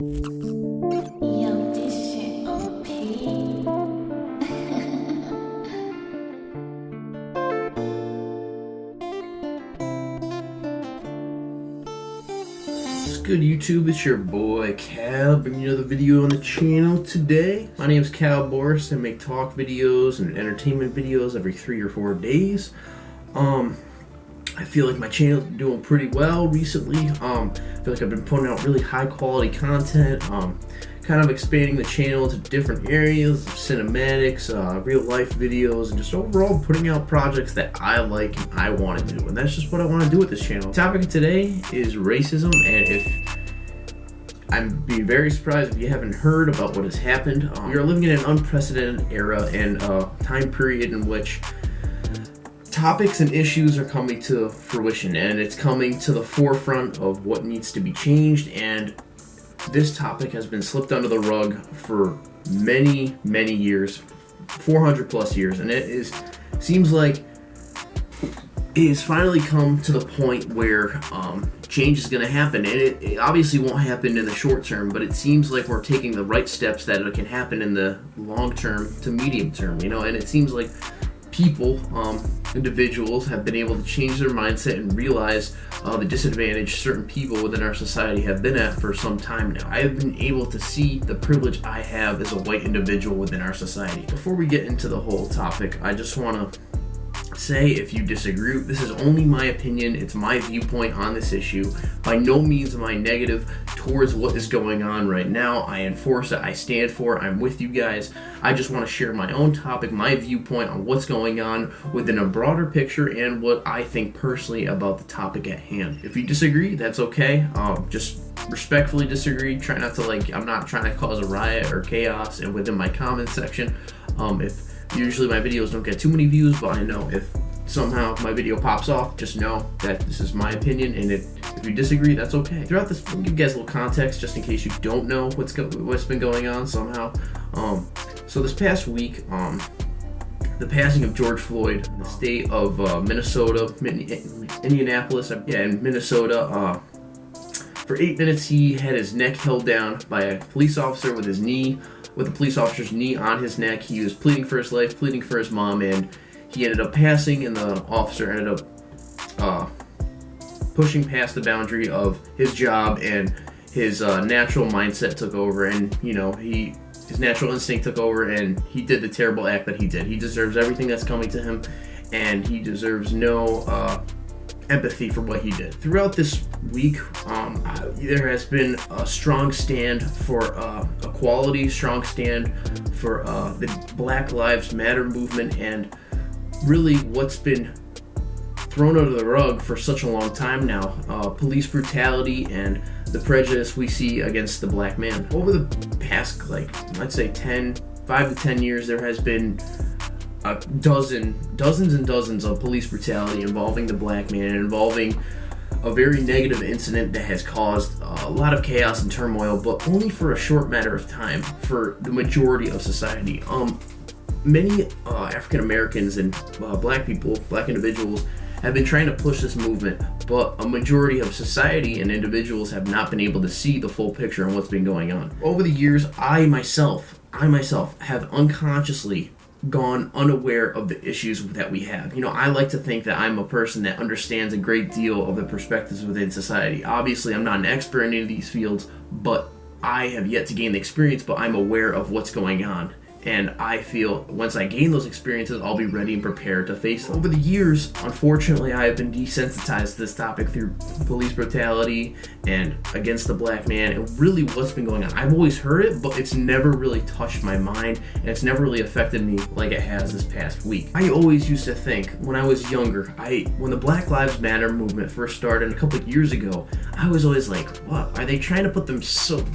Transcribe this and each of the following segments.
Yo, this shit OP. What's good, YouTube? It's your boy Cal, bringing you another video on the channel today. My name is Cal Boris. I make talk videos and entertainment videos every 3 or 4 days. I feel like my channel's been doing pretty well recently. I feel like I've been putting out really high quality content, kind of expanding the channel to different areas, cinematics, real life videos, and just overall putting out projects that I like and I want to do. And that's just what I want to do with this channel. The topic of today is racism, and I'd be very surprised if you haven't heard about what has happened. We are living in an unprecedented era and time period in which topics and issues are coming to fruition, and it's coming to the forefront of what needs to be changed. And this topic has been slipped under the rug for many years, 400 plus years, and seems like it has finally come to the point where change is going to happen. And it obviously won't happen in the short term, but it seems like we're taking the right steps that it can happen in the long term to medium term, and it seems like people, individuals have been able to change their mindset and realize the disadvantage certain people within our society have been at for some time now. I have been able to see the privilege I have as a white individual within our society. Before we get into the whole topic, I just want to say, if you disagree, this is only my opinion. It's my viewpoint on this issue. By no means am I negative towards what is going on right now. I enforce it. I stand for it. I'm with you guys. I just want to share my own topic, my viewpoint on what's going on within a broader picture and what I think personally about the topic at hand. If you disagree, that's okay. Just respectfully disagree. Try not to I'm not trying to cause a riot or chaos and within my comment section. If usually my videos don't get too many views, but I know if somehow my video pops off, just know that this is my opinion, and if you disagree, that's okay. Throughout this, I'll give you guys a little context just in case you don't know what's been going on somehow. So this past week, the passing of George Floyd in the state of Minnesota, Indianapolis, in Minnesota. For 8 minutes, he had his neck held down by a police officer with the police officer's knee on his neck. He was pleading for his life, pleading for his mom, and he ended up passing, and the officer ended up pushing past the boundary of his job, and his natural mindset took over, and his natural instinct took over, and he did the terrible act that he did. He deserves everything that's coming to him, and he deserves no empathy for what he did. Throughout this week, there has been a strong stand for equality, strong stand for the Black Lives Matter movement, and really what's been thrown under the rug for such a long time now, police brutality and the prejudice we see against the black man. Over the past, I'd say 5 to 10 years, there has been dozens and dozens of police brutality involving the black man, and involving a very negative incident that has caused a lot of chaos and turmoil, but only for a short matter of time for the majority of society. Many African Americans and black individuals have been trying to push this movement, but a majority of society and individuals have not been able to see the full picture on what's been going on. Over the years, I myself have unconsciously gone unaware of the issues that we have. I like to think that I'm a person that understands a great deal of the perspectives within society. Obviously, I'm not an expert in any of these fields, but I have yet to gain the experience, but I'm aware of what's going on. And I feel once I gain those experiences, I'll be ready and prepared to face them. Over the years, unfortunately, I have been desensitized to this topic through police brutality and against the black man, and really what's been going on. I've always heard it, but it's never really touched my mind, and it's never really affected me like it has this past week. I always used to think, when I was younger, when the Black Lives Matter movement first started a couple of years ago, I was always like, what? Are they trying to put them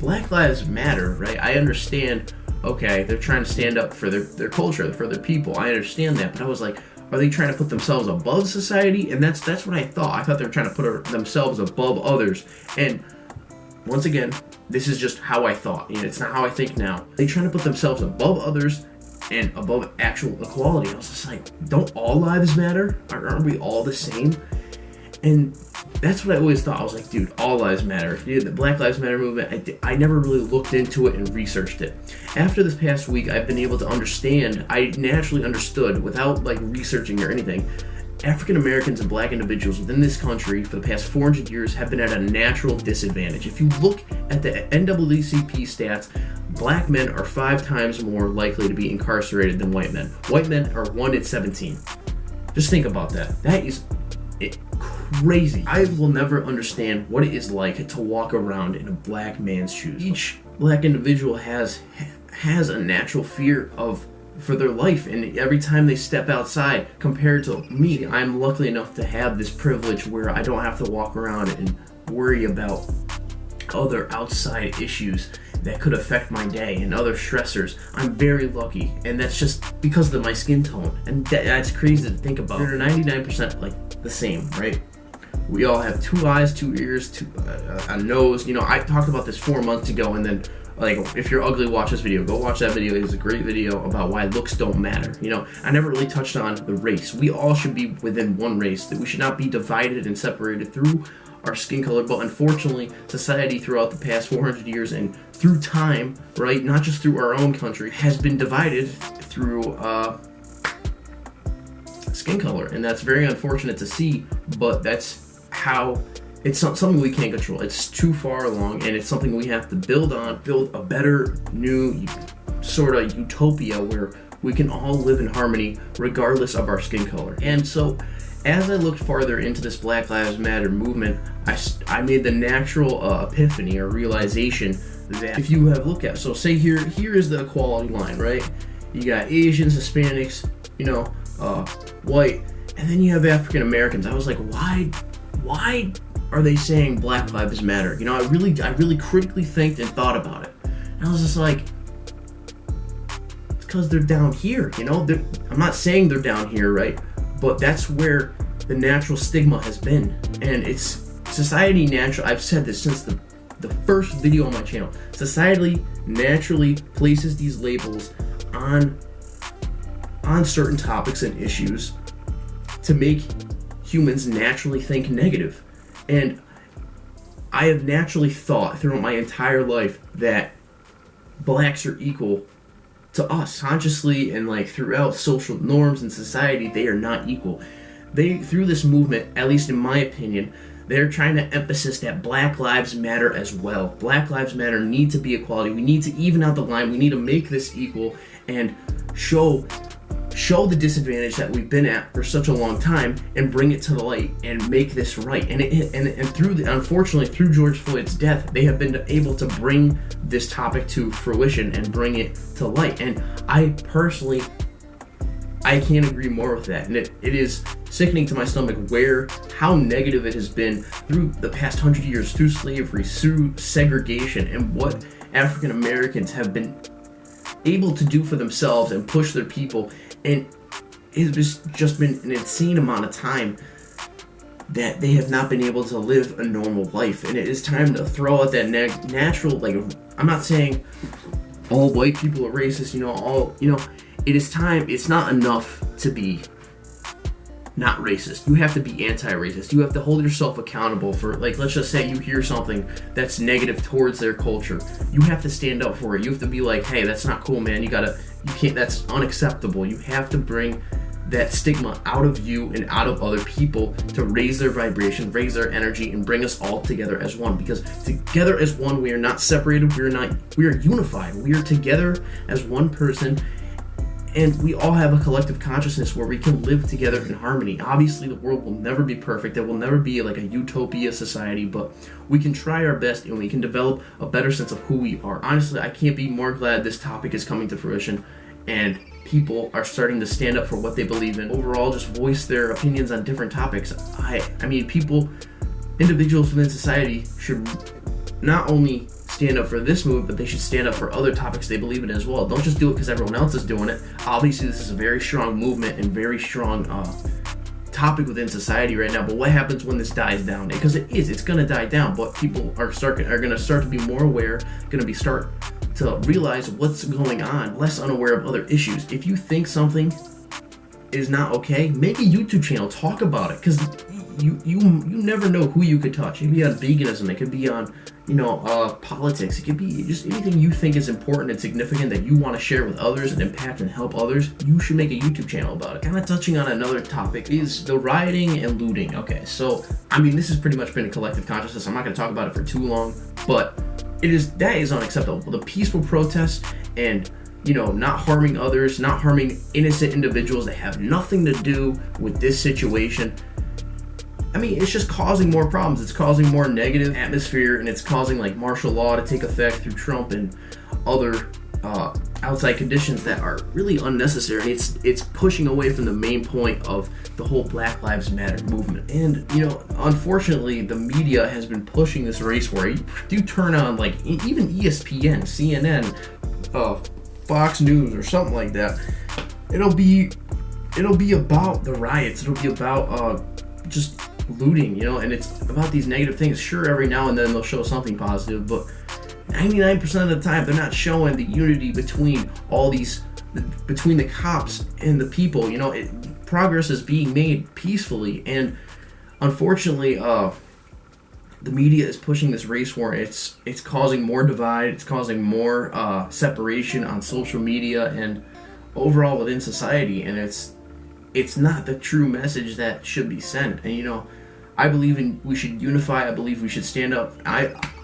Black Lives Matter, right? I understand, okay, they're trying to stand up for their culture, for their people. I understand that, but I was like, are they trying to put themselves above society? And that's what I thought. I thought they were trying to put themselves above others. And once again, this is just how I thought. It's not how I think now. They're trying to put themselves above others and above actual equality. I was just like, don't all lives matter? Aren't we all the same? And that's what I always thought. I was like, dude, all lives matter. Dude, the Black Lives Matter movement, I never really looked into it and researched it. After this past week, I've been able to understand, I naturally understood without like researching or anything, African Americans and black individuals within this country for the past 400 years have been at a natural disadvantage. If you look at the NAACP stats, black men are 5 times more likely to be incarcerated than white men. White men are 1 in 17. Just think about that. That is crazy. I will never understand what it is like to walk around in a black man's shoes. Each black individual has a natural fear for their life, and every time they step outside, compared to me, I'm lucky enough to have this privilege where I don't have to walk around and worry about other outside issues that could affect my day and other stressors. I'm very lucky, and that's just because of my skin tone, and that's crazy to think about. We're 99% like the same, right? We all have 2 eyes, 2 ears, a nose. You know, I talked about this 4 months ago, and then like, if you're ugly, watch this video. Go watch that video. It's a great video about why looks don't matter. You know, I never really touched on the race. We all should be within one race. That we should not be divided and separated through our skin color. But unfortunately, society throughout the past 400 years and through time, right, not just through our own country, has been divided through skin color, and that's very unfortunate to see. But that's how. It's not something we can't control. It's too far along, and it's something we have to build a better, new sort of utopia where we can all live in harmony regardless of our skin color. And so, as I looked farther into this Black Lives Matter movement, I made the natural epiphany or realization that if you have looked at, so say here is the equality line, right? You got Asians, Hispanics, you know, white, and then you have African Americans. I was like, why are they saying Black Lives Matter? You know, I really critically think and thought about it. And I was just like, it's because they're down here, you know? I'm not saying they're down here, right? But that's where the natural stigma has been. And it's society natural. I've said this since the first video on my channel. Society naturally places these labels on certain topics and issues to make humans naturally think negative. And I have naturally thought throughout my entire life that blacks are equal to us. Consciously and like throughout social norms and society, they are not equal. Through this movement, at least in my opinion, they're trying to emphasize that Black Lives Matter as well. Black Lives Matter need to be equality. We need to even out the line. We need to make this equal and show the disadvantage that we've been at for such a long time and bring it to the light and make this right. And unfortunately through George Floyd's death, they have been able to bring this topic to fruition and bring it to light. And I personally, I can't agree more with that. And it is sickening to my stomach how negative it has been through the past 100 years, through slavery, through segregation, and what African Americans have been able to do for themselves and push their people. And it's just been an insane amount of time that they have not been able to live a normal life. And it is time to throw out that natural, like, I'm not saying all white people are racist, it is time. It's not enough to be not racist. You have to be anti-racist. You have to hold yourself accountable for, like, let's just say you hear something that's negative towards their culture. You have to stand up for it. You have to be like, hey, that's not cool, man. You can't, that's unacceptable. You have to bring that stigma out of you and out of other people to raise their vibration, raise their energy, and bring us all together as one. Because together as one, we are not separated. We are unified. We are together as one person. And we all have a collective consciousness where we can live together in harmony. Obviously, the world will never be perfect. It will never be like a utopia society, but we can try our best and we can develop a better sense of who we are. Honestly, I can't be more glad this topic is coming to fruition and people are starting to stand up for what they believe in. Overall, just voice their opinions on different topics. I mean, individuals within society should not only stand up for this movement, but they should stand up for other topics they believe in as well. Don't just do it because everyone else is doing it. Obviously, this is a very strong movement and very strong topic within society right now. But what happens when this dies down? Because it's going to die down. But people are going to start to be more aware, going to start to realize what's going on, less unaware of other issues. If you think something is not okay, make a YouTube channel, talk about it, because you never know who you could touch. It could be on veganism, it could be on, politics, it could be just anything you think is important and significant that you want to share with others and impact and help others. You should make a YouTube channel about it. Kind of touching on another topic is the rioting and looting. Okay, so I mean, this has pretty much been a collective consciousness. I'm not going to talk about it for too long, but that is unacceptable. The peaceful protests and not harming others, not harming innocent individuals that have nothing to do with this situation. I mean, it's just causing more problems. It's causing more negative atmosphere, and it's causing like martial law to take effect through Trump and other outside conditions that are really unnecessary. It's pushing away from the main point of the whole Black Lives Matter movement. And unfortunately, the media has been pushing this race war. You turn on like even ESPN, CNN, Fox News, or something like that. It'll be about the riots. It'll be about just looting, and it's about these negative things. Sure, every now and then they'll show something positive, but 99% of the time they're not showing the unity between between the cops and the people. Progress is being made peacefully, and unfortunately, the media is pushing this race war. It's causing more divide. It's causing more separation on social media and overall within society, and it's not the true message that should be sent. And I believe we should unify. I believe we should stand up.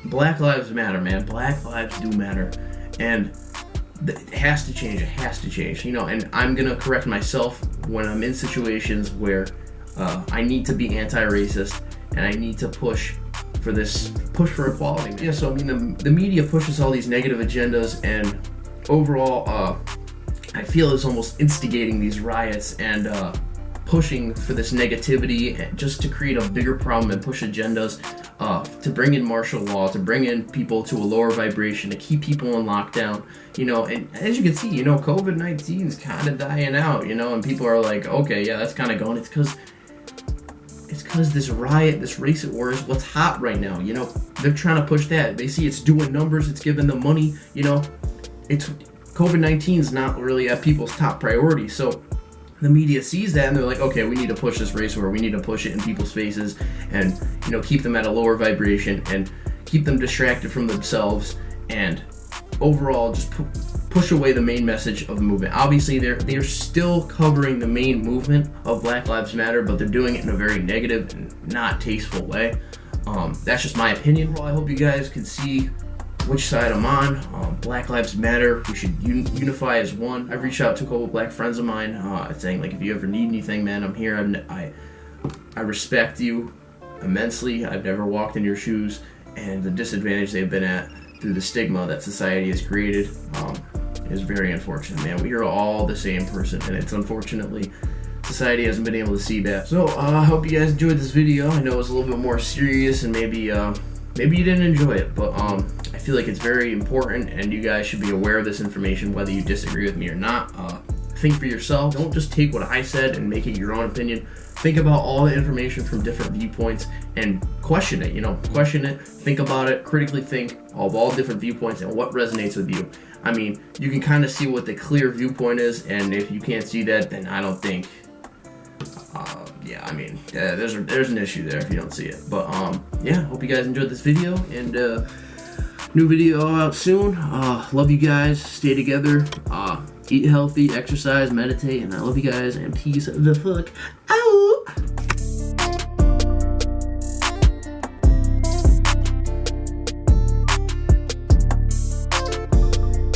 Black lives matter, man. Black lives do matter, and it has to change. It has to change. And I'm gonna correct myself when I'm in situations where I need to be anti-racist and I need to push for equality. Yeah. So I mean, the media pushes all these negative agendas, and overall, I feel it's almost instigating these riots and pushing for this negativity just to create a bigger problem and push agendas to bring in martial law, to bring in people to a lower vibration, to keep people in lockdown. And as you can see, COVID-19 is kind of dying out, and people are like, okay, yeah, that's kind of going. It's because this riot, this race war is what's hot right now. They're trying to push that. They see it's doing numbers, it's giving them money. It's COVID-19 is not really at people's top priority. So the media sees that and they're like, okay, we need to push this race war. We need to push it in people's faces and keep them at a lower vibration and keep them distracted from themselves, and overall just push away the main message of the movement. Obviously, they're still covering the main movement of Black Lives Matter, but they're doing it in a very negative and not tasteful way. That's just my opinion. Well, I hope you guys can see which side I'm on. Black Lives Matter. We should unify as one. I've reached out to a couple black friends of mine saying, like, if you ever need anything, man, I'm here. I respect you immensely. I've never walked in your shoes, and the disadvantage they've been at through the stigma that society has created is very unfortunate, man. We are all the same person, and it's unfortunately society hasn't been able to see that. So I hope you guys enjoyed this video. I know it was a little bit more serious, and maybe you didn't enjoy it, but I feel like it's very important, and you guys should be aware of this information, whether you disagree with me or not. Think for yourself. Don't just take what I said and make it your own opinion. Think about all the information from different viewpoints and question it. Question it, think about it, critically think of all different viewpoints and what resonates with you. I mean, you can kind of see what the clear viewpoint is, and if you can't see that, then I don't think. There's an issue there if you don't see it. But yeah, hope you guys enjoyed this video, and new video out soon. Love you guys. Stay together. Eat healthy, exercise, meditate, and I love you guys. And peace the fuck out.